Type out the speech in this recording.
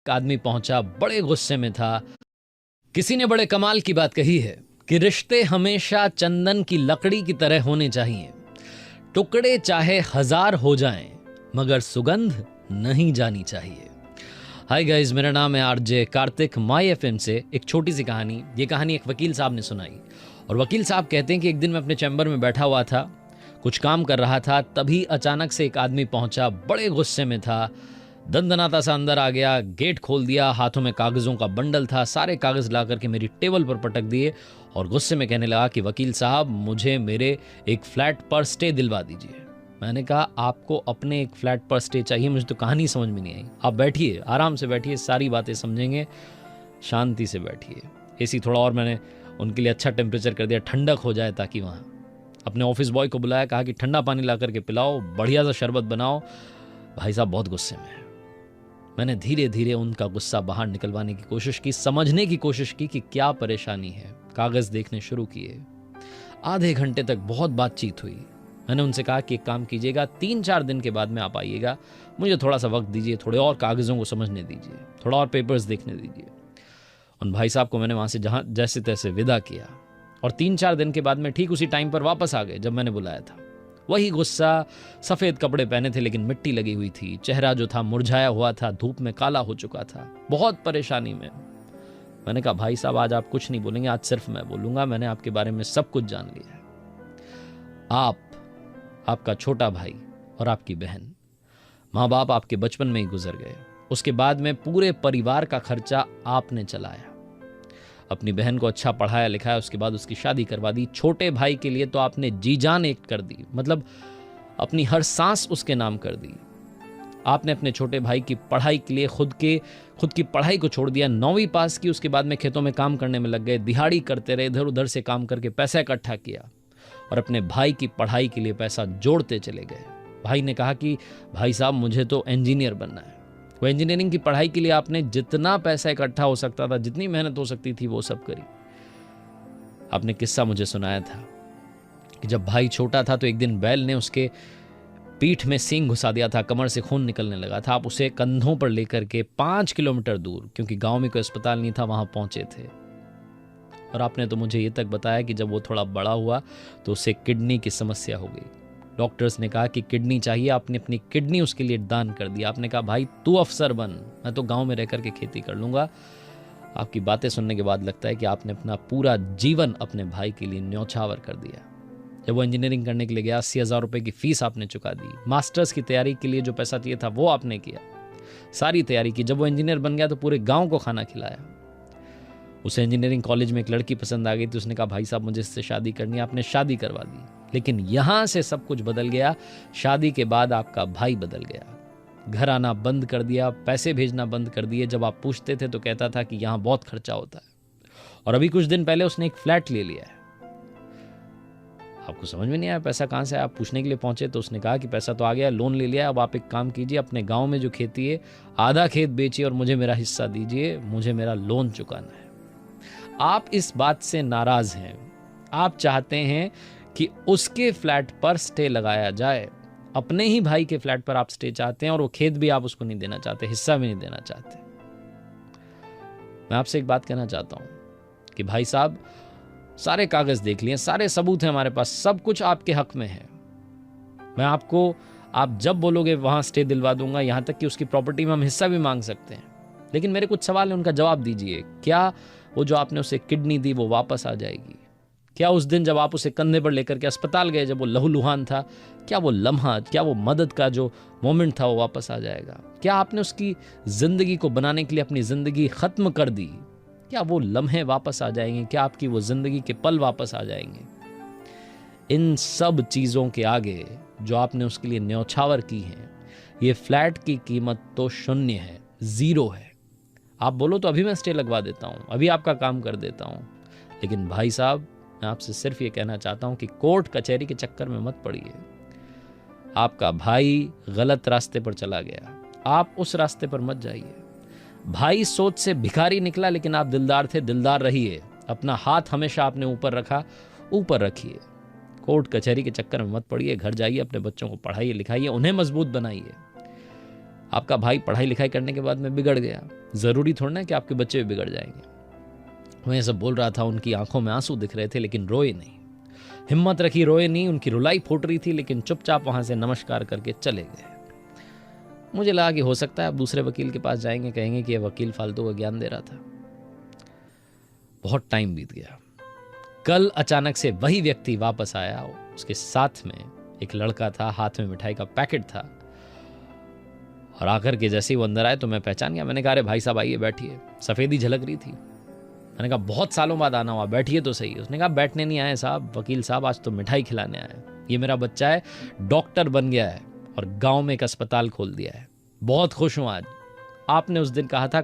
आदमी पहुंचा, बड़े गुस्से में था। किसी ने बड़े कमाल की बात कही है कि रिश्ते हमेशा चंदन की लकड़ी की तरह होने चाहिए। टुकड़े चाहे 1000 हो जाएं, मगर सुगंध नहीं जानी चाहिए। हाय गाइस, मेरा नाम है आरजे कार्तिक। माई एफएम से एक छोटी सी कहानी। ये कहानी एक वकील साहब ने सुनाई और वकील साहब कहते हैं कि एक दिन मैं अपने चैम्बर में बैठा हुआ था, कुछ काम कर रहा था, तभी अचानक से एक आदमी पहुंचा, बड़े गुस्से में था, दंदनाता सा अंदर आ गया, गेट खोल दिया, हाथों में कागजों का बंडल था, सारे कागज ला करके मेरी टेबल पर पटक दिए और गुस्से में कहने लगा कि वकील साहब, मुझे मेरे एक फ्लैट पर स्टे दिलवा दीजिए। मैंने कहा, आपको अपने एक फ्लैट पर स्टे चाहिए? मुझे तो कहानी समझ में नहीं आई। आप बैठिए, आराम से बैठिए, सारी बातें समझेंगे, शांति से बैठिए। एसी थोड़ा और मैंने उनके लिए अच्छा टेम्परेचर कर दिया, ठंडक हो जाए, ताकि वहाँ अपने ऑफिस बॉय को बुलाया, कहा कि ठंडा पानी ला करके पिलाओ, बढ़िया सा शरबत बनाओ। भाई साहब बहुत गुस्से में है। मैंने धीरे धीरे उनका गुस्सा बाहर निकलवाने की कोशिश की, समझने की कोशिश की कि क्या परेशानी है। कागज देखने शुरू किए। आधे घंटे तक बहुत बातचीत हुई। मैंने उनसे कहा कि एक काम कीजिएगा, 3-4 दिन के बाद में आप आइएगा, मुझे थोड़ा सा वक्त दीजिए, थोड़े और कागजों को समझने दीजिए, थोड़ा और पेपर्स देखने दीजिए। उन भाई साहब को मैंने वहाँ से जहाँ जैसे तैसे विदा किया और 3-4 दिन के बाद में ठीक उसी टाइम पर वापस आ गए जब मैंने बुलाया था। वही गुस्सा, सफ़ेद कपड़े पहने थे लेकिन मिट्टी लगी हुई थी, चेहरा जो था मुरझाया हुआ था, धूप में काला हो चुका था, बहुत परेशानी में। मैंने कहा, भाई साहब आज आप कुछ नहीं बोलेंगे, आज सिर्फ मैं बोलूँगा, मैंने आपके बारे में सब कुछ जान लिया है। आपका छोटा भाई और आपकी बहन, माँ बाप आपके बचपन में ही गुजर गए, उसके बाद में पूरे परिवार का खर्चा आपने चलाया, अपनी बहन को अच्छा पढ़ाया लिखाया, उसके बाद उसकी शादी करवा दी। छोटे भाई के लिए तो आपने जी जान एक कर दी, मतलब अपनी हर सांस उसके नाम कर दी। आपने अपने छोटे भाई की पढ़ाई के लिए खुद की पढ़ाई को छोड़ दिया, 9वीं पास की, उसके बाद में खेतों में काम करने में लग गए, दिहाड़ी करते रहे, इधर उधर से काम करके पैसा इकट्ठा किया और अपने भाई की पढ़ाई के लिए पैसा जोड़ते चले गए। भाई ने कहा कि भाई साहब, मुझे तो इंजीनियर बनना है। वो इंजीनियरिंग की पढ़ाई के लिए आपने जितना पैसा इकट्ठा हो सकता था, जितनी मेहनत हो सकती थी, वो सब करी। आपने किस्सा मुझे सुनाया था कि जब भाई छोटा था तो एक दिन बैल ने उसके पीठ में सींग घुसा दिया था, कमर से खून निकलने लगा था। आप उसे कंधों पर लेकर के 5 किलोमीटर दूर, क्योंकि गांव में कोई अस्पताल नहीं था, वहां पहुंचे थे। और आपने तो मुझे ये तक बताया कि जब वो थोड़ा बड़ा हुआ तो उसे किडनी की समस्या हो गई। डॉक्टर्स ने कहा कि किडनी चाहिए, आपने अपनी किडनी उसके लिए दान कर दिया। आपने कहा, भाई तू अफसर बन, मैं तो गांव में रह करके खेती कर लूँगा। आपकी बातें सुनने के बाद लगता है कि आपने अपना पूरा जीवन अपने भाई के लिए न्यौछावर कर दिया। जब वो इंजीनियरिंग करने के लिए गया, 80,000 रुपये की फीस आपने चुका दी। मास्टर्स की तैयारी के लिए जो पैसा चाहिए था वो आपने किया, सारी तैयारी की। जब वो इंजीनियर बन गया तो पूरे गाँव को खाना खिलाया। उसे इंजीनियरिंग कॉलेज में एक लड़की पसंद आ गई तो उसने कहा, भाई साहब मुझे इससे शादी करनी है। आपने शादी करवा दी। लेकिन यहां से सब कुछ बदल गया। शादी के बाद आपका भाई बदल गया, घर आना बंद कर दिया, पैसे भेजना बंद कर दिए। जब आप पूछते थे तो कहता था कि यहां बहुत खर्चा होता है। और अभी कुछ दिन पहले उसने एक फ्लैट ले लिया है। आपको समझ में नहीं आया पैसा कहां से आया। आप पूछने के लिए पहुंचे तो उसने कहा कि पैसा तो आ गया, लोन ले लिया, अब आप एक काम कीजिए, अपने गाँव में जो खेती है आधा खेत बेचिए और मुझे मेरा हिस्सा दीजिए, मुझे मेरा लोन चुकाना है। आप इस बात से नाराज हैं। आप चाहते हैं कि उसके फ्लैट पर स्टे लगाया जाए, अपने ही भाई के फ्लैट पर आप स्टे चाहते हैं और वो खेत भी आप उसको नहीं देना चाहते, हिस्सा भी नहीं देना चाहते। मैं आपसे एक बात कहना चाहता हूं कि भाई साहब, सारे कागज देख लिए, सारे सबूत हैं हमारे पास, सब कुछ आपके हक में है। मैं आपको, आप जब बोलोगे वहां स्टे दिलवा दूंगा, यहां तक कि उसकी प्रॉपर्टी में हम हिस्सा भी मांग सकते हैं। लेकिन मेरे कुछ सवाल है, उनका जवाब दीजिए। क्या वो जो आपने उसे किडनी दी वो वापस आ जाएगी? क्या उस दिन जब आप उसे कंधे पर लेकर के अस्पताल गए, जब वो लहूलुहान था, क्या वो लम्हा, क्या वो मदद का जो मोमेंट था वो वापस आ जाएगा? क्या आपने उसकी जिंदगी को बनाने के लिए अपनी जिंदगी खत्म कर दी, क्या वो लम्हे वापस आ जाएंगे? क्या आपकी वो जिंदगी के पल वापस आ जाएंगे? इन सब चीजों के आगे जो आपने उसके लिए न्यौछावर की है, ये फ्लैट की कीमत तो शून्य है, 0 है। आप बोलो तो अभी मैं स्टे लगवा देता हूं, अभी आपका काम कर देता हूं। लेकिन भाई साहब, मैं आपसे सिर्फ ये कहना चाहता हूं कि कोर्ट कचहरी के चक्कर में मत पड़िए। आपका भाई गलत रास्ते पर चला गया, आप उस रास्ते पर मत जाइए। भाई सोच से भिखारी निकला, लेकिन आप दिलदार थे, दिलदार रहिए। अपना हाथ हमेशा आपने ऊपर रखा, ऊपर रखिए। कोर्ट कचहरी के चक्कर में मत पड़िए, घर जाइए, अपने बच्चों को पढ़ाइए लिखाइए, उन्हें मजबूत बनाइए। आपका भाई पढ़ाई लिखाई करने के बाद में बिगड़ गया, ज़रूरी थोड़ा ना कि आपके बच्चे भी बिगड़ जाएंगे। मैं ये सब बोल रहा था, उनकी आंखों में आंसू दिख रहे थे लेकिन रोए नहीं, हिम्मत रखी, रोए नहीं। उनकी रुलाई फूट रही थी लेकिन चुपचाप वहां से नमस्कार करके चले गए। मुझे लगा कि हो सकता है आप दूसरे वकील के पास जाएंगे, कहेंगे कि यह वकील फालतू का ज्ञान दे रहा था। बहुत टाइम बीत गया। कल अचानक से वही व्यक्ति वापस आया, उसके साथ में एक लड़का था, हाथ में मिठाई का पैकेट था, और आकर के जैसे ही वो अंदर आए तो मैं पहचान गया। मैंने कहा, अरे भाई साहब आइए बैठिए। सफेदी झलक रही थी। मैंने कहा बहुत सालों बाद आना हुआ, बैठिए तो सही। उसने कहा बैठने नहीं आए साहब, वकील साहब आज तो मिठाई खिलाने आए। ये मेरा बच्चा है, डॉक्टर बन गया है और गांव में एक अस्पताल खोल दिया है, बहुत खुश हूं आज। आपने उस दिन कहा था